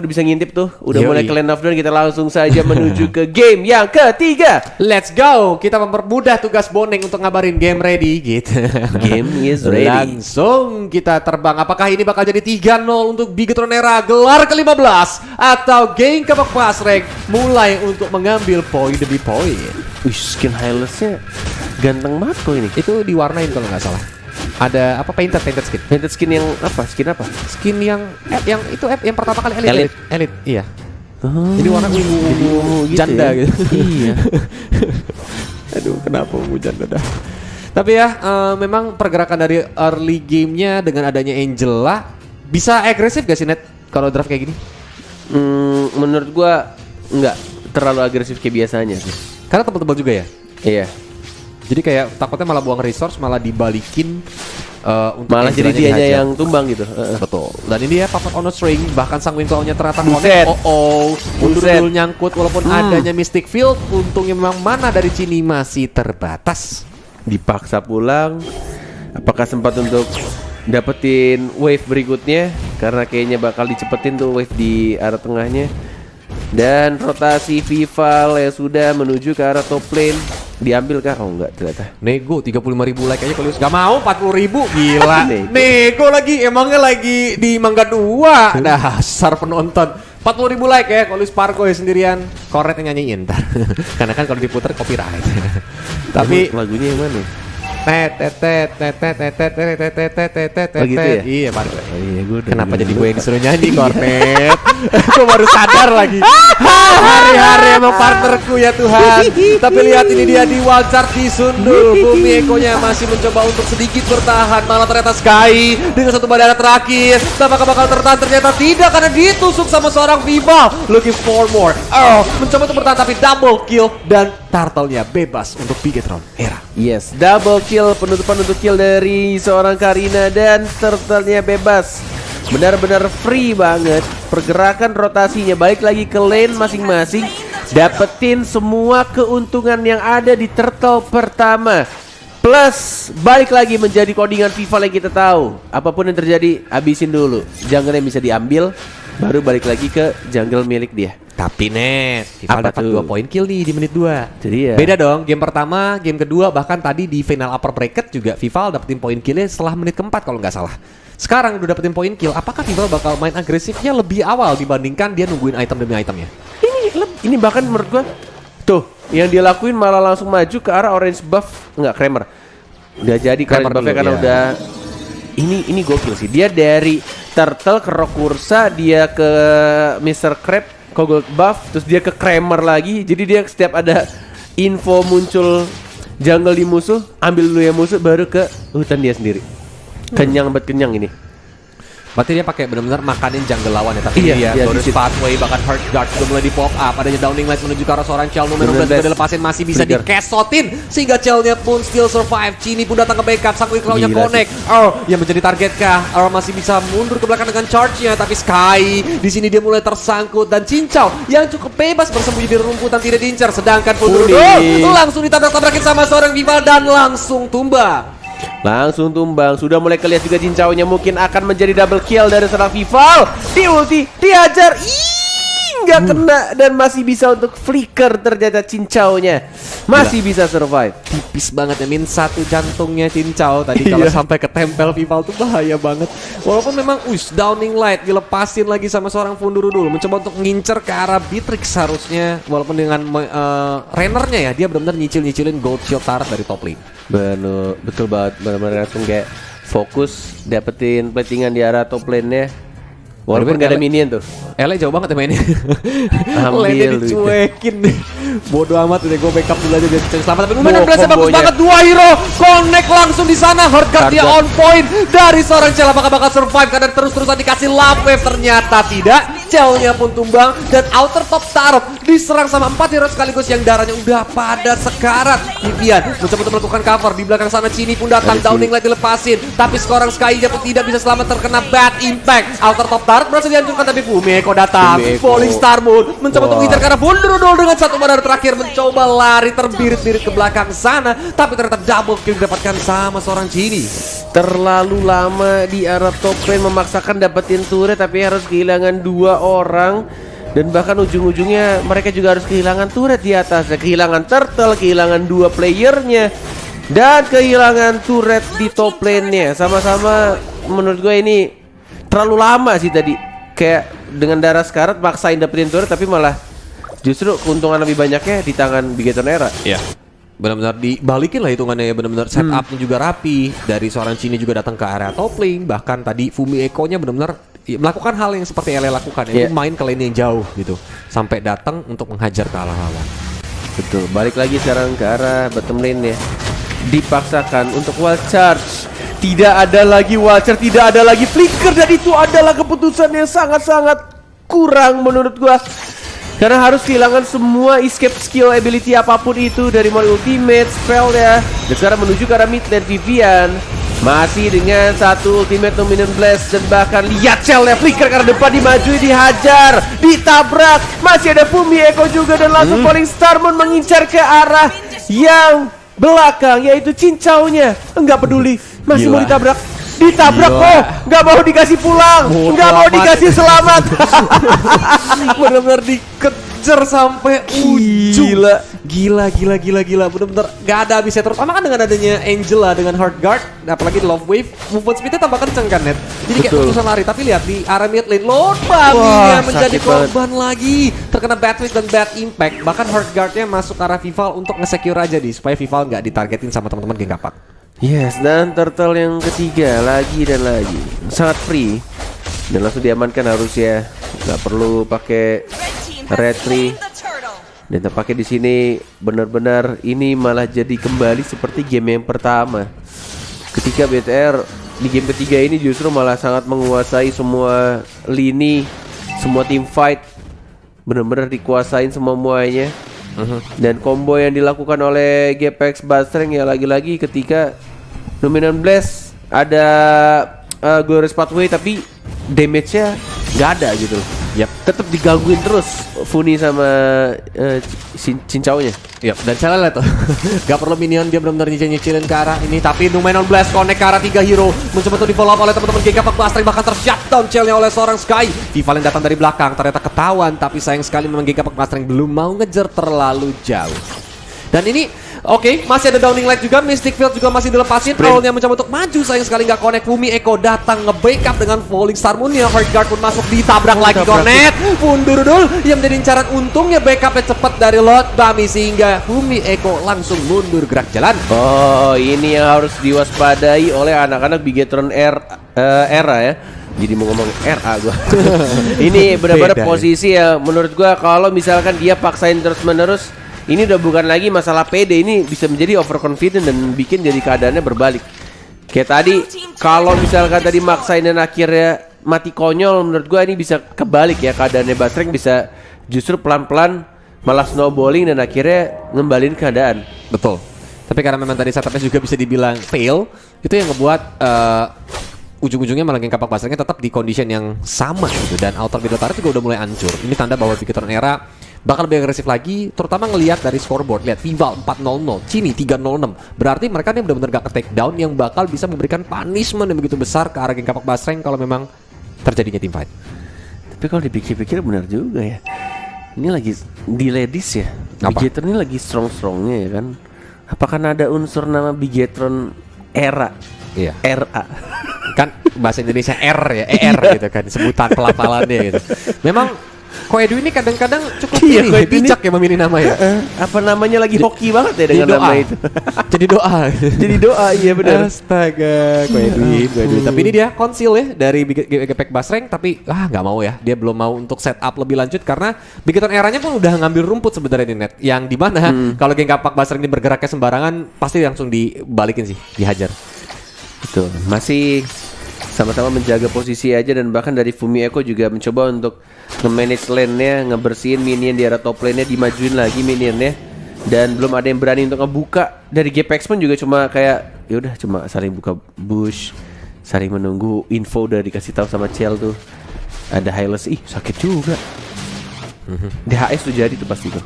Udah bisa ngintip tuh, udah mulai ke Land of Dawn, kita langsung saja menuju ke game yang ketiga. Let's go, kita mempermudah tugas Boneng untuk ngabarin game ready gitu. Game is ready. Langsung kita terbang, apakah ini bakal jadi 3-0 untuk Bigetron Era gelar ke-15 atau game ke-14 rank mulai untuk mengambil poin demi poin. Wih, skin Hylos-nya ganteng banget kok ini. Itu diwarnain kalau nggak salah. Ada apa, painted skin. Painted skin yang apa? Skin apa? Skin yang itu yang pertama kali elite. Iya. Oh, jadi warna ungu gitu janda ya? gitu. Iya. Aduh, kenapa ungu janda dah. Tapi ya memang pergerakan dari early gamenya dengan adanya Angela bisa agresif gak sih, Net, kalau draft kayak gini? Menurut gua nggak terlalu agresif kayak biasanya sih. Karena tebel-tebel juga ya. Iya. Jadi kayak takutnya malah buang resource, malah dibalikin untuk malah jadi dianya yang tumbang gitu. Betul. Dan ini ya Puppet on a String, bahkan sang Winclaw-nya ternyata Buset. mundur nyangkut walaupun adanya Mystic Field. Untungnya memang mana dari Cini masih terbatas. Dipaksa pulang. Apakah sempat untuk dapetin wave berikutnya? Karena kayaknya bakal dicepetin tuh wave di arah tengahnya. Dan rotasi Vival ya sudah menuju ke arah top lane. Diambil kah? Oh enggak ternyata. Nego 35.000 like aja kalau gak mau 40.000. Gila. Nego lagi, emangnya lagi di Mangga 2. Dasar penonton. 40.000 like ya kalau Sparko ya sendirian. Koret yang nyanyiin ntar. Karena kan kalau diputar copyright. Tapi lagunya yang mana? Gitu ya? Iya, Pak. Iya, gue kenapa jadi gue yang disuruh nyanyi, Kornet? Gue baru sadar lagi. Hari-hari emang partnerku ya Tuhan. Tapi lihat ini dia di Wildcard disundul. Bumi Ekonya masih mencoba untuk sedikit bertahan. Malah ternyata Sky dengan satu bandana terakhir. Apakah bakal tertahan? Ternyata tidak, karena ditusuk sama seorang Vival. Looking for more. Mencoba untuk bertahan tapi double kill. Dan turtle-nya bebas untuk Bigetron Era. Yes, double kill, penutupan untuk kill dari seorang Karina dan turtle-nya bebas. Benar-benar free banget. Pergerakan rotasinya balik lagi ke lane masing-masing. Dapetin semua keuntungan yang ada di turtle pertama. Plus balik lagi menjadi codingan Vival yang kita tahu. Apapun yang terjadi, habisin dulu. Jungle yang bisa diambil, baru balik lagi ke jungle milik dia. Tapi Net, Vival dapat 2 poin kill nih di menit 2. Jadi ya. Beda dong, game pertama, game kedua, bahkan tadi di final upper bracket juga Vival dapetin poin killnya setelah menit keempat kalau nggak salah. Sekarang udah dapetin poin kill, apakah Vival bakal main agresifnya lebih awal dibandingkan dia nungguin item demi itemnya? Ini bahkan menurut gua tuh yang dia lakuin malah langsung maju ke arah orange buff, enggak Kramer. Udah jadi Kramer buffnya karena udah ini gokil sih. Dia dari Turtle ke Rokursa, dia ke Mr. Crab ke gold buff, terus dia ke Kramer lagi. Jadi dia setiap ada info muncul jungle di musuh, ambil dulu ya musuh, baru ke hutan dia sendiri. Kenyang banget, kenyang ini. Berarti dia pakai benar-benar makanin jungle lawan ya. Tapi iya, Doris Pathway bahkan Heart Guard sudah mulai di pop up. Adanya Downing Light menuju ke arah seorang Chell nomor 12 sudah dilepasin, masih bisa dikesotin sehingga Chellnya pun still survive. Cini pun datang ke backup, sang Winclaw-nya connect. Yang menjadi target kah? Masih bisa mundur ke belakang dengan charge-nya, tapi Sky di sini dia mulai tersangkut dan Cincau yang cukup bebas bersembunyi di rumputan tidak diincar, sedangkan Punduru langsung ditabrak-tabrakin sama seorang Vival dan langsung tumbang. Sudah mulai kelihatan juga Cincaunya mungkin akan menjadi double kill dari seorang Vival. Di ulti, diajar, nggak kena dan masih bisa untuk flicker. Ternyata Cincaunya masih bisa survive. Tipis banget ya, min 1 jantungnya Cincau tadi. Kalau sampai ketempel Vival tuh bahaya banget. Walaupun memang Downing Light dilepasin lagi sama seorang Funduru dulu, mencoba untuk ngincer ke arah Beatrix harusnya. Walaupun dengan Rainernya ya, dia benar-benar nyicil-nyicilin gold shield turret dari top lane. Betul banget, benar-benar langsung kayak fokus dapetin platingan di arah top lane-nya. Walaupun gak ada minion tuh. Ele jauh banget ya mainnya. Lane dicuekin. Bodoh amat, udah gue backup dulu aja biar bisa selamat. Tapi momentum blast bagus banget, 2 hero connect langsung di sana. Heartguard dia on point dari seorang Chell. Apakah bakal survive karena terus-terusan dikasih love wave? Ternyata tidak. Chell-nya pun tumbang dan outer top turret diserang sama 4 hero sekaligus yang darahnya udah pada sekarat. Vivian mencoba untuk melakukan cover di belakang sana. Cini pun datang, Downing Light dilepasin, tapi seorang Sky-nya pun tidak bisa selamat terkena bad impact. Outer top turret berhasil dihancurkan, tapi Bumi Eko datang. Falling Star Moon mencoba untuk ngincar karena Bundurudul dengan 1 bandar terakhir mencoba lari terbirit-birit ke belakang sana, tapi ternyata double kill didapatkan sama seorang Cini. terlalu lama di arah top lane memaksakan dapetin turret tapi harus kehilangan 2 orang. Dan bahkan ujung-ujungnya mereka juga harus kehilangan turret di atasnya, kehilangan turtle, kehilangan 2 playernya, dan kehilangan turret di top lane-nya. Sama-sama menurut gue ini terlalu lama sih tadi. Kayak dengan darah sekarat maksain dapetin turret tapi malah justru keuntungan lebih banyaknya di tangan Bigetron Era. Iya. Benar-benar dibalikin lah hitungannya ya, benar-benar setupnya juga rapi. Dari seorang Cini juga datang ke area top lane, bahkan tadi Fumi Eko-nya benar-benar melakukan hal yang seperti LA lakukan, yaitu main ke lane yang jauh gitu, sampai datang untuk menghajar ke arah lawan. Betul, balik lagi sekarang ke arah bottom lane ya. Dipaksakan untuk wall charge. Tidak ada lagi wall charge, tidak ada lagi flicker, dan itu adalah keputusan yang sangat-sangat kurang menurut gua. Karena harus kehilangan semua escape skill ability apapun itu dari mulai ultimate, spell ya. Dan sekarang menuju ke arah mid lane Vivian. Masih dengan satu ultimate Luminous Blast. Dan bahkan lihat shellnya flicker karena depan dimaju, dihajar, ditabrak. Masih ada Fumi Eko juga dan langsung Falling Starmoon mengincar ke arah yang belakang, yaitu cincaunya. Enggak peduli, masih mau ditabrak. Ditabrak kok, nggak mau dikasih pulang, nggak mau dikasih selamat. Benar-benar dikejar sampai ujung. Gila. Benar-benar nggak ada habisnya. Terutama kan dengan adanya Angela dengan Heart Guard, apalagi Love Wave, movement speednya tambah kenceng kan, Net. Jadi kayak keputusan lari. Tapi lihat di area mid lane, Lord Baminya menjadi korban lagi, terkena bad twist dan bad impact. Bahkan Heart Guardnya masuk ke arah Vival untuk nge-secure aja supaya Vival nggak ditargetin sama teman-teman geng kapak. Yes, dan turtle yang ketiga lagi dan lagi sangat free dan langsung diamankan harusnya, nggak perlu pakai retry. Dan tampaknya di sini benar-benar ini malah jadi kembali seperti game yang pertama. Ketika BTR di game ketiga ini justru malah sangat menguasai semua lini, semua team fight, benar-benar dikuasain semuanya. Dan combo yang dilakukan oleh GPX Buzzreng ya lagi-lagi ketika Luminous Blast ada Glorious Pathway tapi damage-nya nggak ada gitu. Tetap digangguin terus Funi sama cincaunya. Dan cara lihat tuh gak perlu minion, dia benar-benar nyicil-nyicilin ke arah ini. Tapi Luminous Blast connect ke arah 3 hero, mencoba untuk di follow up oleh teman-teman GK Pak Buzzreng, bahkan ter-shutdown cellnya oleh seorang Sky. Vival yang datang dari belakang ternyata ketahuan, tapi sayang sekali memang GK Pak Buzzreng belum mau ngejar terlalu jauh. Dan ini masih ada Downing Light juga, Mystic Field juga masih dilepasin. Owlnya mencoba untuk maju, sayang sekali nggak connect. Fumi Eko datang nge-backup dengan Falling Starmoon-nya. Heart Guard pun masuk, ditabrak lagi connect. Mundur dulu, yang menjadi incaran. Untungnya backupnya cepat dari Lord Bami sehingga Fumi Eko langsung mundur gerak jalan. Oh, ini yang harus diwaspadai oleh anak-anak Bigetron Era ya. Jadi mau ngomong RA gua. Ini benar-benar posisi ya menurut gua kalau misalkan dia paksain terus-menerus, ini udah bukan lagi masalah PD, ini bisa menjadi overconfident dan bikin jadi keadaannya berbalik. Kayak tadi, kalau misalkan tadi maksain dan akhirnya mati konyol, menurut gua ini bisa kebalik ya, keadaannya Buzzreng bisa justru pelan-pelan malah snowballing dan akhirnya ngembalin keadaan. Betul. Tapi karena memang tadi setupnya juga bisa dibilang fail, itu yang ngebuat ujung-ujungnya malah geng kapak Buzzrengnya tetap di condition yang sama gitu. Dan outer middle turret juga udah mulai hancur. Ini tanda bahwa Bigetron Era bakal lebih agresif lagi, terutama ngelihat dari scoreboard. Lihat Vival 4-0-0, Cini 3-0-6. Berarti mereka ini benar-benar gak ke take down yang bakal bisa memberikan punishment yang begitu besar ke arah geng kapak Buzzreng kalau memang terjadinya team fight. Tapi kalau dipikir-pikir benar juga ya. Ini lagi di ladies ya. Bigetron ini lagi strong-strongnya ya kan. Apakah ada unsur nama Bigetron Era? Iya. RA. Kan bahasa Indonesia R ya, ER gitu kan sebutan pelafalannya gitu. Memang Koedu ini kadang-kadang cukup bijak ya memilih nama ya. Apa namanya lagi hoki banget ya dengan nama itu. Jadi doa. Jadi doa, iya benar. Astaga, Koedu. Tapi ini dia konsil ya dari GPX Buzzreng, tapi nggak mau ya. Dia belum mau untuk setup lebih lanjut karena Bigetron Eranya pun udah ngambil rumput sebenarnya di net. Yang dimana kalau geng kapak Buzzreng ini bergeraknya sembarangan pasti langsung dibalikin sih, dihajar. Betul. Masih sama-sama menjaga posisi aja dan bahkan dari Fumi Eko juga mencoba untuk nge-manage lane-nya, ngebersihin minion di area top lane-nya, dimajuin lagi minionnya. Dan belum ada yang berani untuk ngebuka. Dari GPX pun juga cuma kayak yaudah cuma saling buka bush, saling menunggu info udah dikasih tahu sama Cel tuh. Ada Hylas, sakit juga. DHS tuh jadi tuh pasti tuh.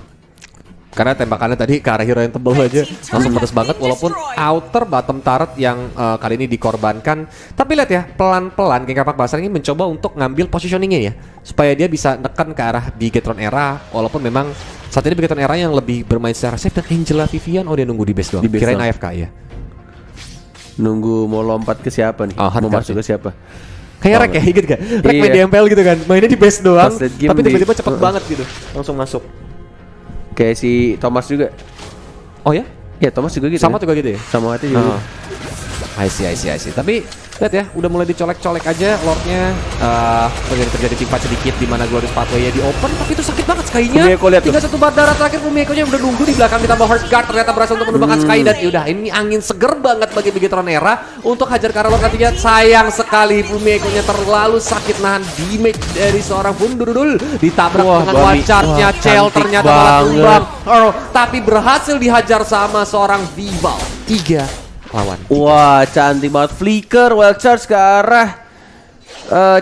Karena tembakannya tadi ke arah hero yang tebel aja langsung pedes banget, walaupun outer bottom turret yang kali ini dikorbankan. Tapi lihat ya, pelan-pelan Geng Kapak Basra ini mencoba untuk ngambil positioningnya ya, supaya dia bisa nekan ke arah Bigetron Era. Walaupun memang saat ini Bigetron Era yang lebih bermain secara safe, dan Angela Vivian dia nunggu di base doang. Kirain AFK ya. Nunggu mau lompat ke siapa nih? Mau masuk ke siapa? Kayak Rek ya, inget gak? Rek main di MPL gitu kan, mainnya di base doang, tapi tiba-tiba cepet banget gitu, langsung masuk. Kayak si Thomas juga. Oh ya? Ya Thomas juga gitu. Sama ya? juga gitu ya? Sama hati juga. I see. Tapi lihat ya, udah mulai dicolek-colek aja Lordnya. Terjadi timpa sedikit di mana Glorious Pathway-nya di open, tapi itu sakit banget Sky-nya. Tinggal satu bar darah terakhir, Fumieko-nya udah nunggu di belakang ditambah Heart Guard, ternyata berhasil untuk menumbangkan Sky. Dan yaudah, ini angin seger banget bagi Bigetron Era untuk hajar ke arah Lord ketiga. Sayang sekali Fumieko-nya terlalu sakit nahan damage dari seorang Fundurudul. Ditabrak dengan wacarnya Cel, ternyata malah tumbang. Tapi berhasil dihajar sama seorang Vival. 3 lawan. Wah, cantik banget flicker wild charge ke arah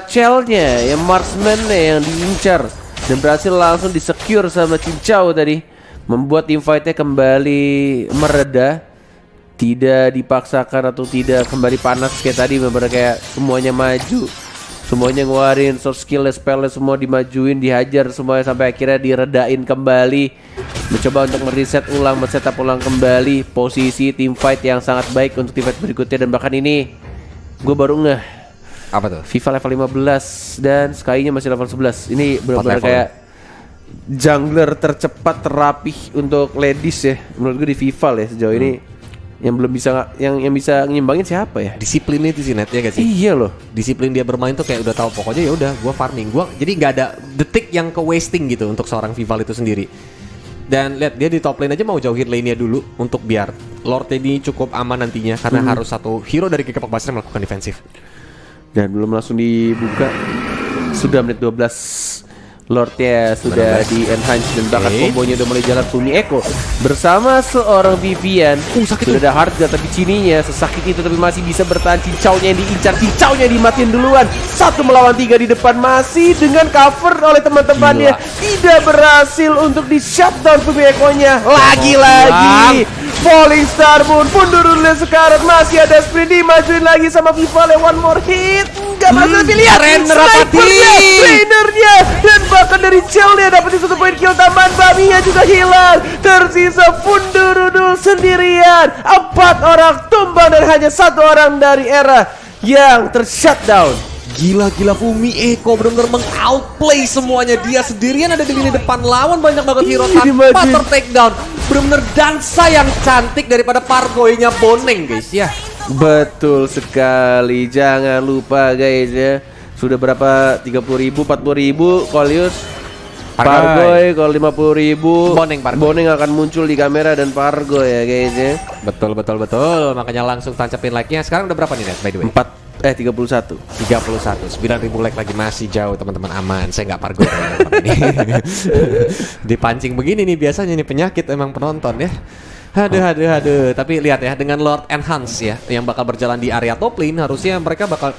Cell-nya, yang marksman-nya yang diincar, dan berhasil langsung disecure sama Cincau tadi, membuat tim fight-nya kembali mereda, tidak dipaksakan atau tidak kembali panas kayak tadi. Bener-bener kayak semuanya maju, semuanya ngeluarin source skill, spell semua dimajuin, dihajar semuanya sampai akhirnya diredain kembali. Mencoba untuk mereset ulang, men-setup ulang kembali posisi tim fight yang sangat baik untuk tim fight berikutnya. Dan bahkan ini gue baru ngeh, apa tuh? FIFA level 15 dan Sky-nya masih level 11. Ini benar-benar kayak jungler tercepat terapih untuk ladies ya menurut gue di FIFA ya sejauh ini. Yang belum bisa, yang bisa nyimbangin siapa ya? Disiplin itu sih Net, ya gak sih? Iya loh. Disiplin dia bermain tuh kayak udah tahu pokoknya ya udah gua farming. Jadi nggak ada detik yang ke wasting gitu untuk seorang Vival itu sendiri. Dan lihat dia di top lane aja mau jauhin lane-nya dulu untuk biar Lord ini cukup aman nantinya, karena harus satu hero dari Geng Kapak Basra melakukan defensif. Dan belum langsung dibuka, sudah menit 12. Lordnya sudah di enhance dan bahkan kombonya udah mulai jalan. Fumieko bersama seorang Vivian. Sudah ada harga tapi Cininya sesakit itu tapi masih bisa bertahan. Cincaunya yang diincar, Cincaunya dimatiin duluan. 1 melawan 3 di depan, masih dengan cover oleh teman-temannya. Tidak berhasil untuk di shutdown Fumiekonya. Lagi-lagi Falling Star Moon pun dulunya sekarang masih ada sprint, dimajuin lagi sama Vival. One more hit, nggak masuk pilihan. Trainernya dan bahkan dari Cell-nya dapetin 1 poin kill tambahan. Baminya juga hilang. Tersisa Fundurudul sendirian. 4 orang tumbang dan hanya 1 orang dari Era yang tershutdown. Gila Fumieko benar-benar meng-outplay semuanya. Dia sendirian ada di lini depan, lawan banyak banget hero tanpa ter-takedown. Benar-benar dansa yang cantik daripada Pargoy-nya Boneng guys ya. Betul sekali, jangan lupa guys ya. Sudah berapa? 30.000, 40.000 Kolius Pargoy, kalau 50.000 Boneng akan muncul di kamera dan Pargoy ya guys ya. Betul. Makanya langsung tancapin like-nya. Sekarang udah berapa nih Net by the way? 31 9.000 like lagi, masih jauh teman-teman, aman. Saya nggak Pargoy dipancing begini nih biasanya nih, penyakit emang penonton ya. Aduh. Tapi lihat ya, dengan Lord Enhance ya yang bakal berjalan di area top lane, harusnya mereka bakal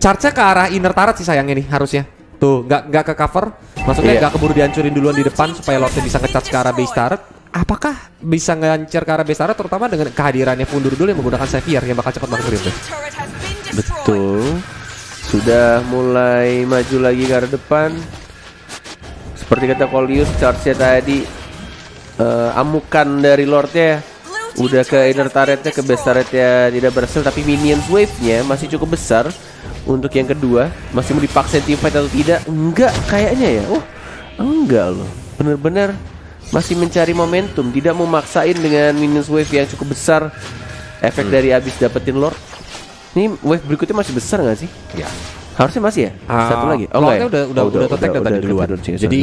charge-nya ke arah inner turret sih sayangnya nih harusnya. Tuh, nggak ke cover. Maksudnya nggak keburu dihancurin duluan di depan supaya Lordnya bisa nge-charge ke arah base turret. Apakah bisa nge-hancur ke arah base turret, terutama dengan kehadirannya Fundurudul yang menggunakan Xavier yang bakal cepat banget berhenti. Betul. Sudah mulai maju lagi ke arah depan. Seperti kata Kolius, charge-nya tadi amukan dari Lordnya udah ke inner turretnya, ke base turretnya tidak berhasil, tapi minions wave-nya masih cukup besar. Untuk yang kedua, masih mau dipaksa team fight atau tidak? Enggak kayaknya ya. Enggak loh. Bener-bener masih mencari momentum, tidak mau maksain dengan minions wave yang cukup besar. Efek dari abis dapetin Lord. Ini wave berikutnya masih besar nggak sih? Ya. Harusnya masih ya? Satu lagi. Lordnya udah totek tadi duluan. Jadi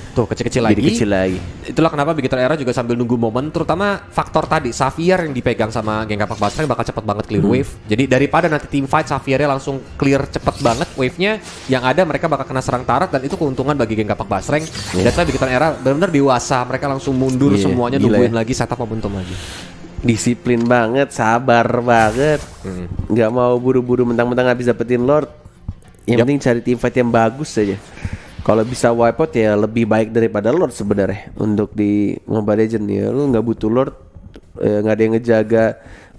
tuh kecil-kecil lagi. Itulah kenapa Bigetron Era juga sambil nunggu momen, terutama faktor tadi Xavier yang dipegang sama Geng Kapak Basra yang bakal cepet banget clear wave. Jadi daripada nanti team fight Xaviernya langsung clear cepet banget wave-nya, yang ada mereka bakal kena serang turret dan itu keuntungan bagi Geng Kapak Basra. Dan saya Bigetron Era benar-benar dewasa, mereka langsung mundur semuanya, nungguin lagi setup momentum lagi. Disiplin banget, sabar banget. Nggak mau buru-buru mentang-mentang habis dapetin Lord. Yang penting cari team fight yang bagus saja. Kalau bisa wipe out ya lebih baik daripada Lord sebenarnya untuk di Mobile Legends ya. Lu nggak butuh Lord, nggak ada yang ngejaga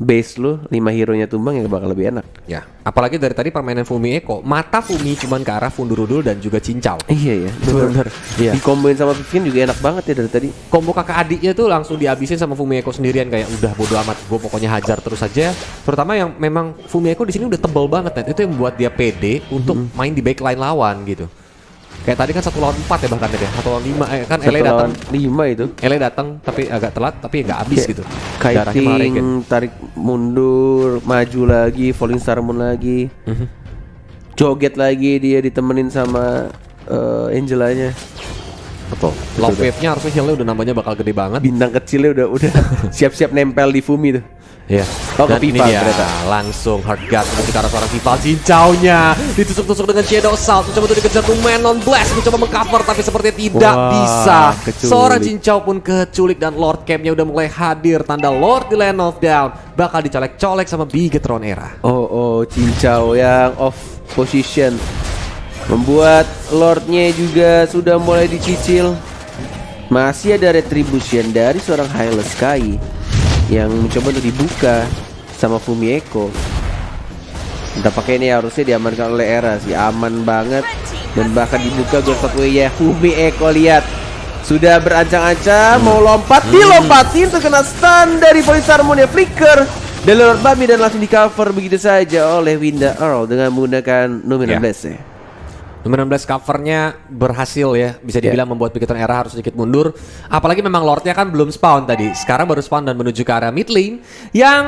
base lu, 5 hero-nya tumbang ya bakal lebih enak. Ya, apalagi dari tadi permainan Fumi Eko, mata Fumi cuman ke arah Fundurudul dan juga Cincau. Iya ya, benar. Iya. Dikomboin sama Vivian juga enak banget ya dari tadi. Combo kakak adiknya tuh langsung dihabisin sama Fumi Eko sendirian, kayak udah bodo amat, gue pokoknya hajar terus aja. Terutama yang memang Fumi Eko di sini udah tebel banget, Net. Itu yang membuat dia pede untuk main di backline lawan gitu. Kayak tadi kan 1 lawan 4 ya bahkan ya, 1 lawan 5 kan Ele datang 5 itu. Ele datang tapi agak telat tapi nggak habis gitu. Kiting, tarik mundur, maju lagi, falling star moon lagi. Joget lagi dia ditemenin sama Angelanya. Betul. Love wave-nya harusnya healnya udah namanya bakal gede banget. Bintang kecilnya udah siap-siap nempel di Fumi tuh. Iya. Oh, dan ke ini Vival dia ternyata. langsung hard guard menuju ke arah seorang Vival. Cincaunya ditusuk-tusuk dengan Shadow Assault, mencoba untuk dikejar tuh Man on Blast, mencoba mengcover tapi sepertinya tidak bisa. Keculik. Seorang Cincau pun keculik dan Lord Camp-nya udah mulai hadir, tanda Lord di Land of Down bakal dicolek-colek sama Bigetron Era. Oh, Cincau yang off position membuat Lordnya juga sudah mulai dicicil. Masih ada retribution dari seorang Hylas Sky yang mencoba untuk dibuka sama Fumi Eko. Entah pakai ini harusnya diamankan oleh Era sih, aman banget. Dan bahkan dibuka Ghost Way ya. Fumi Eko lihat sudah berancang-ancang mau lompat, dilompatin terkena stun dari Police Harmon ya, flicker dan Lord Bami dan langsung di cover begitu saja oleh Winda Earl dengan menggunakan Numinal Blast ya. Nomor 16 covernya berhasil ya, bisa dibilang membuat Bigetron Era harus sedikit mundur. Apalagi memang Lordnya kan belum spawn tadi, sekarang baru spawn dan menuju ke arah mid lane yang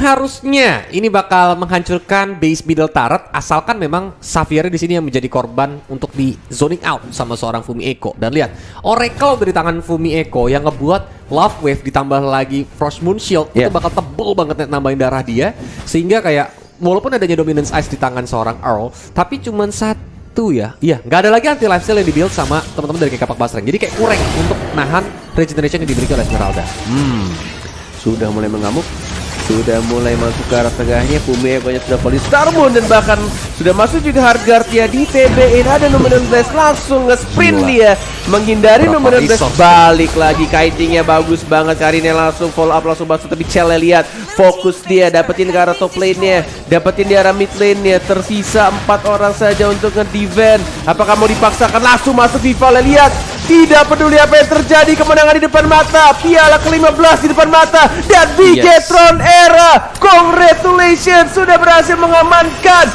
harusnya ini bakal menghancurkan base middle turret, asalkan memang Xavier di sini yang menjadi korban untuk di zoning out sama seorang Fumi Eko. Dan lihat Oracle dari tangan Fumi Eko yang ngebuat Love Wave ditambah lagi Frost Moon Shield itu bakal tebel banget nambahin darah dia, sehingga kayak walaupun adanya Dominance Ice di tangan seorang Earl, tapi cuman satu ya, iya, nggak ada lagi anti lifesteal yang dibuild sama teman-teman dari Kapak Basreng. Jadi kayak kurang untuk nahan regeneration yang dimiliki oleh Esmeralda. Sudah mulai mengamuk, sudah mulai masuk ke arah tengahnya. Fumi Eko sudah Police Star Moon dan bahkan sudah masuk juga Hardguard ya di TB-in. Ada Numinal Blast langsung nge-sprint dia menghindari Numinal Blast. Balik lagi kitingnya bagus banget. Karinnya langsung follow up, langsung masuk, tapi Cele lihat fokus dia, dapetin ke arah top lane-nya, dapetin di arah mid lane-nya. Tersisa 4 orang saja untuk nge-defend. Apakah mau dipaksakan langsung masuk Vival? Lihat, tidak peduli apa yang terjadi, kemenangan di depan mata, piala ke-15 di depan mata, dan Bigetron Era, congratulations, sudah berhasil mengamankan